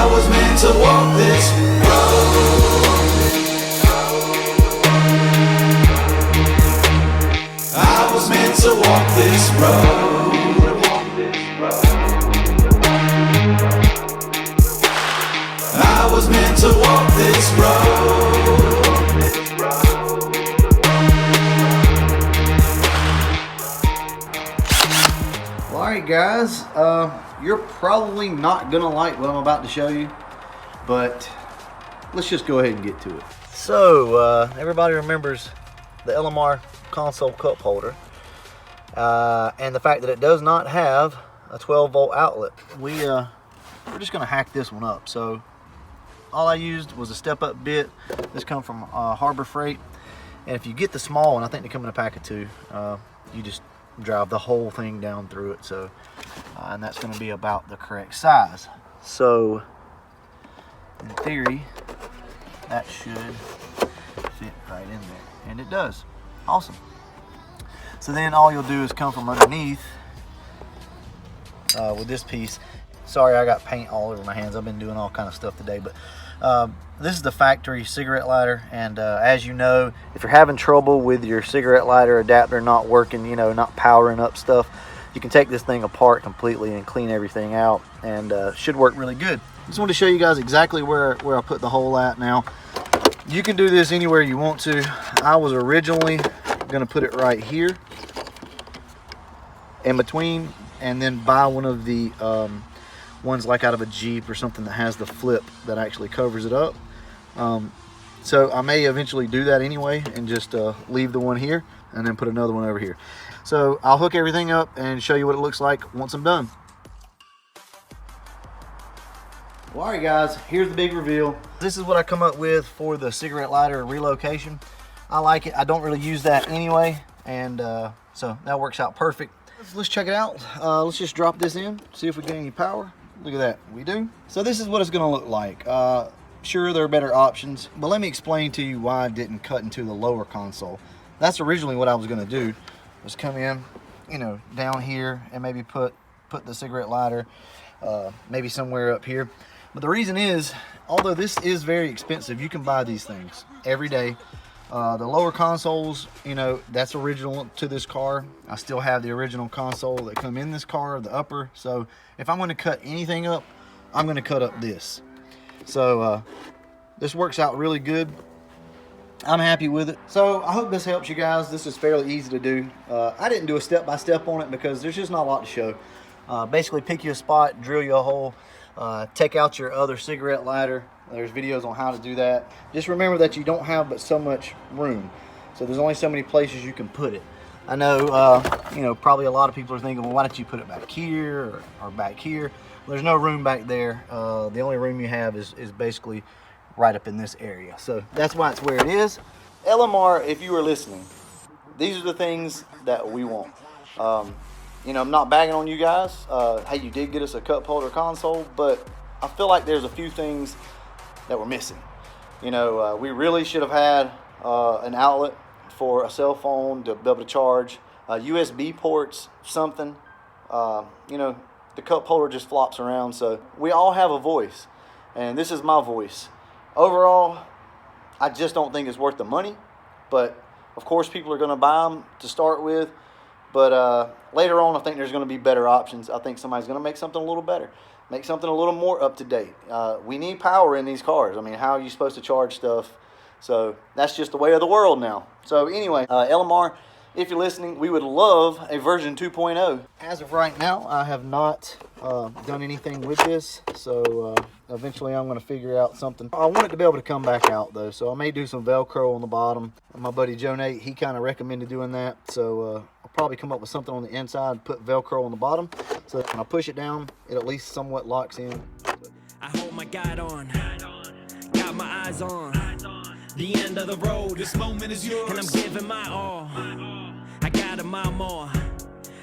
I was meant to walk this road. I was meant to walk this road. I was meant to walk this road. Well, alright guys, you're probably not gonna like what I'm about to show you, but let's just go ahead and get to it. So, everybody remembers the LMR console cup holder, and the fact that it does not have a 12-volt outlet. We're just gonna hack this one up. So all I used was a step-up bit. This comes from Harbor Freight, and if you get the small one, I think they come in a pack of 2. You just drive the whole thing down through it. So, and that's going to be about the correct size. So, in theory, that should fit right in there, and it does. Awesome. So then all you'll do is come from underneath with this piece. Sorry, I got paint all over my hands. I've been doing all kind of stuff today, but this is the factory cigarette lighter, and as you know, if you're having trouble with your cigarette lighter adapter not working, you know, not powering up stuff, you can take this thing apart completely and clean everything out, and should work really good. Just wanted to show you guys exactly where I put the hole at. Now, you can do this anywhere you want to. I was originally going to put it right here in between, and then buy one of the ones like out of a Jeep or something that has the flip that actually covers it up. So I may eventually do that anyway and just leave the one here and then put another one over here. So I'll hook everything up and show you what it looks like once I'm done. Well, alright guys, here's the big reveal. This is what I come up with for the cigarette lighter relocation. I like it. I don't really use that anyway, and so that works out perfect. Let's check it out. Let's just drop this in, see if we get any power. Look at that, we do. So this is what it's gonna look like. Sure, there are better options, but let me explain to you why I didn't cut into the lower console. That's originally what I was gonna do, was come in, you know, down here and maybe put the cigarette lighter maybe somewhere up here. But the reason is, although this is very expensive, you can buy these things every day. The lower consoles, you know, that's original to this car. I still have the original console that come in this car, the upper. So if I'm going to cut anything up, I'm going to cut up this. So this works out really good. I'm happy with it. So I hope this helps you guys. This is fairly easy to do. I didn't do a step-by-step on it because there's just not a lot to show. Basically pick you a spot, drill you a hole, take out your other cigarette lighter. There's videos on how to do that. Just remember that you don't have but so much room. So there's only so many places you can put it. I know, you know, probably a lot of people are thinking, well, why don't you put it back here or back here? Well, there's no room back there. The only room you have is basically right up in this area. So that's why it's where it is. LMR, if you were listening, these are the things that we want. You know, I'm not bagging on you guys. Hey, you did get us a cup holder console, but I feel like there's a few things that we're missing. You know, we really should have had an outlet for a cell phone to be able to charge, USB ports, something. You know, the cup holder just flops around, so we all have a voice, and this is my voice. Overall, I just don't think it's worth the money, but of course people are going to buy them to start with, but later on I think there's going to be better options. I think somebody's going to make something a little better. Make something a little more up to date. We need power in these cars. I mean, how are you supposed to charge stuff? So that's just the way of the world now. So anyway, LMR, if you're listening, we would love a version 2.0. As of right now, I have not done anything with this. So eventually I'm going to figure out something. I want it to be able to come back out though. So I may do some Velcro on the bottom. My buddy Joe Nate, he kind of recommended doing that. So I'll probably come up with something on the inside, put Velcro on the bottom. So that when I push it down, it at least somewhat locks in. I hold my guide on, got my eyes on the end of the road. This moment is yours, and I'm giving my all. I got a mile more,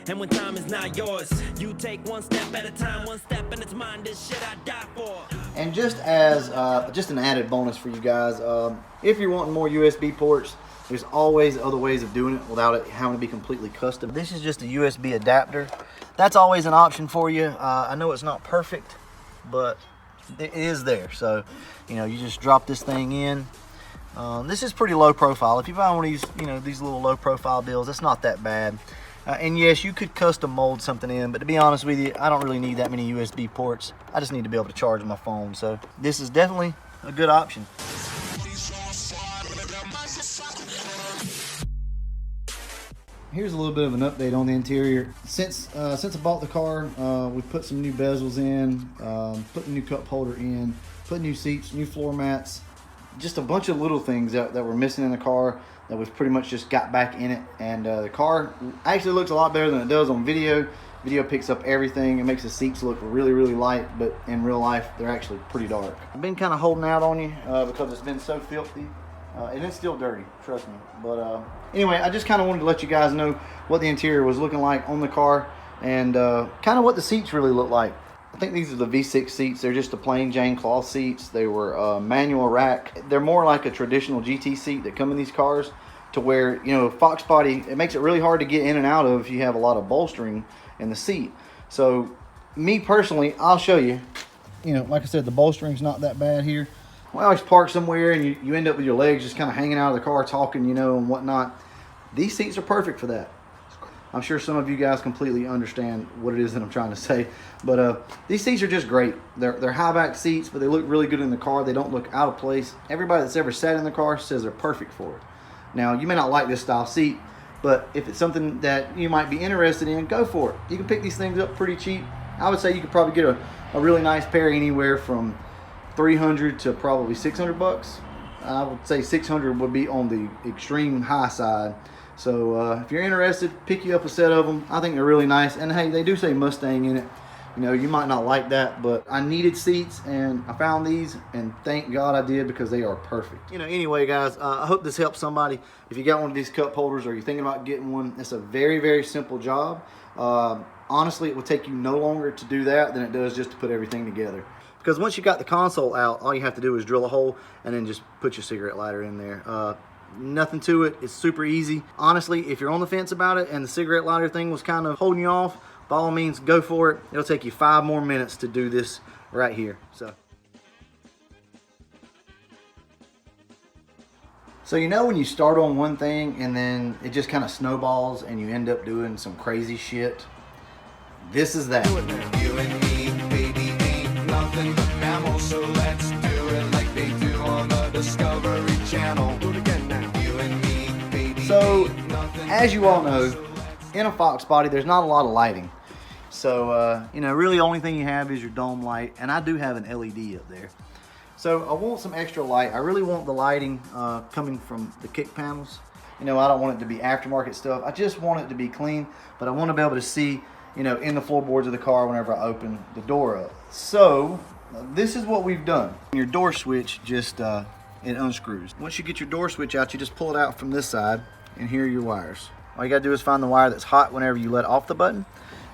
and when time is not yours, you take one step at a time, one step and it's mine. This shit I die for. And just as just an added bonus for you guys, if you're wanting more USB ports, there's always other ways of doing it without it having to be completely custom. This is just a USB adapter. That's always an option for you. I know it's not perfect, but it is there. So, you know, you just drop this thing in. This is pretty low profile. If you buy one of these, you know, these little low profile bills, that's not that bad. And yes, you could custom mold something in, but to be honest with you, I don't really need that many USB ports. I just need to be able to charge my phone. So this is definitely a good option. Here's a little bit of an update on the interior. Since I bought the car, we put some new bezels in, put the new cup holder in, put new seats, new floor mats, just a bunch of little things that were missing in the car that was pretty much just got back in it. And the car actually looks a lot better than it does on video. Video picks up everything. It makes the seats look really, really light, but in real life, they're actually pretty dark. I've been kind of holding out on you because it's been so filthy. And it's still dirty, trust me. But anyway, I just kind of wanted to let you guys know what the interior was looking like on the car and kind of what the seats really look like. I think these are the V6 seats. They're just the plain Jane cloth seats. They were manual rack. They're more like a traditional GT seat that come in these cars, to where, you know, Fox body, it makes it really hard to get in and out of if you have a lot of bolstering in the seat. So me personally, I'll show you. You know, like I said, the bolstering's not that bad here. We always park somewhere and you end up with your legs just kind of hanging out of the car talking, you know, and whatnot. These seats are perfect for that. I'm sure some of you guys completely understand what it is that I'm trying to say. But these seats are just great. They're high back seats, but they look really good in the car. They don't look out of place. Everybody that's ever sat in the car says they're perfect for it. Now, you may not like this style seat, but if it's something that you might be interested in, go for it. You can pick these things up pretty cheap. I would say you could probably get a really nice pair anywhere from $300 to probably $600. I would say $600 would be on the extreme high side. So if you're interested, pick you up a set of them. I think they're really nice. And hey, they do say Mustang in it. You know, you might not like that, but I needed seats and I found these, and thank God I did, because they are perfect. You know, anyway, guys, I hope this helps somebody. If you got one of these cup holders or you're thinking about getting one, it's a very, very simple job. Honestly, it will take you no longer to do that than it does just to put everything together. Because once you got the console out, all you have to do is drill a hole and then just put your cigarette lighter in there. Nothing to it. It's super easy. Honestly, if you're on the fence about it and the cigarette lighter thing was kind of holding you off, by all means, go for it. It'll take you 5 more minutes to do this right here. So you know when you start on one thing and then it just kind of snowballs and you end up doing some crazy shit? This is that. You and me, baby, ain't nothing but mammals, so let's do it like they do on the Discovery Channel. Do it again now. You and me, baby. So, as you all know, in a Fox body, there's not a lot of lighting. So, you know, really the only thing you have is your dome light, and I do have an LED up there. So I want some extra light. I really want the lighting coming from the kick panels. You know, I don't want it to be aftermarket stuff. I just want it to be clean, but I want to be able to see, you know, in the floorboards of the car whenever I open the door up. So this is what we've done. Your door switch just it unscrews. Once you get your door switch out, you just pull it out from this side, and here are your wires. All you gotta do is find the wire that's hot whenever you let off the button.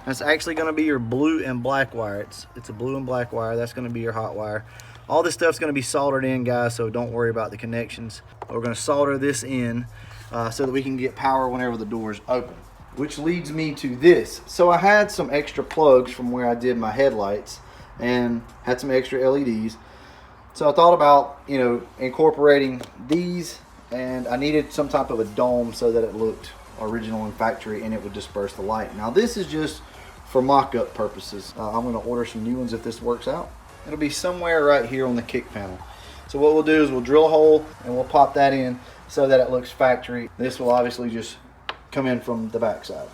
That's actually gonna be your blue and black wire. It's a blue and black wire. That's gonna be your hot wire. All this stuff's gonna be soldered in, guys, so don't worry about the connections. We're gonna solder this in so that we can get power whenever the door is open. Which leads me to this. So I had some extra plugs from where I did my headlights and had some extra LEDs. So I thought about, you know, incorporating these, and I needed some type of a dome so that it looked original and factory and it would disperse the light. Now this is just for mock-up purposes. I'm going to order some new ones if this works out. It'll be somewhere right here on the kick panel. So what we'll do is we'll drill a hole and we'll pop that in so that it looks factory. This will obviously just come in from the back side.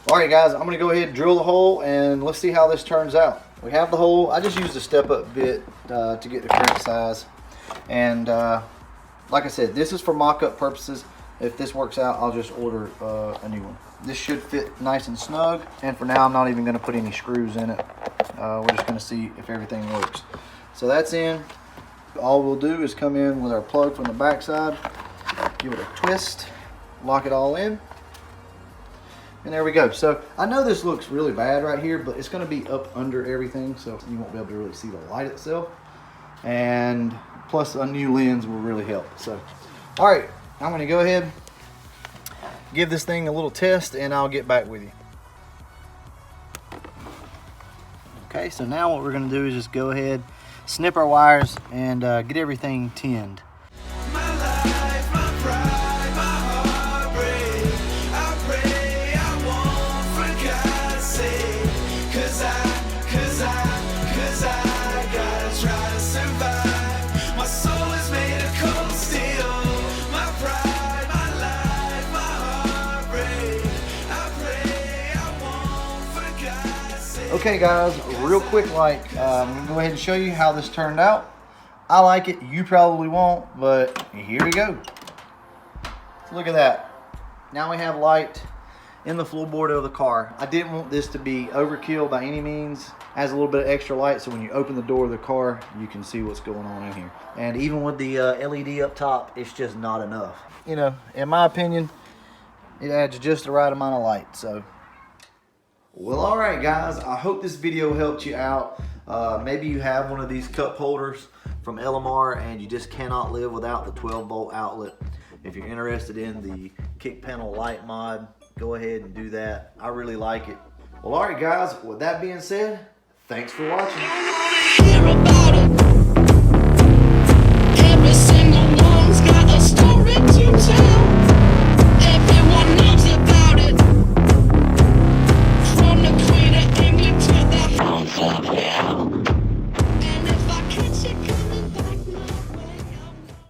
Alright guys, I'm going to go ahead and drill the hole and let's see how this turns out. We have the hole. I just used a step-up bit to get the correct size. And like I said, this is for mock-up purposes. If this works out, I'll just order a new one. This should fit nice and snug. And for now, I'm not even going to put any screws in it. We're just going to see if everything works. So that's in. All we'll do is come in with our plug from the back side, give it a twist, lock it all in. And there we go. So I know this looks really bad right here, but it's going to be up under everything, so you won't be able to really see the light itself. And plus a new lens will really help. So, all right, I'm going to go ahead, give this thing a little test, and I'll get back with you. Okay, so now what we're going to do is just go ahead, snip our wires and get everything tinned. My life, my pride, my heartbreak. I pray I won't for God's sake. Cause I gotta try to survive. My soul is made of cold steel. My pride, my life, my heartbreak. I pray I won't for God's sake. Okay guys, real quick, I'm gonna go ahead and show you how this turned out. I like it, you probably won't, but here we go. Look at that. Now we have light in the floorboard of the car. I didn't want this to be overkill by any means. Has a little bit of extra light, so when you open the door of the car, you can see what's going on in here. And even with the LED up top, it's just not enough. You know, in my opinion, it adds just the right amount of light, so. Well, all right, guys. I hope this video helped you out. Maybe you have one of these cup holders from LMR and you just cannot live without the 12-volt outlet. If you're interested in the kick panel light mod, go ahead and do that. I really like it. Well, all right, guys. With that being said, thanks for watching.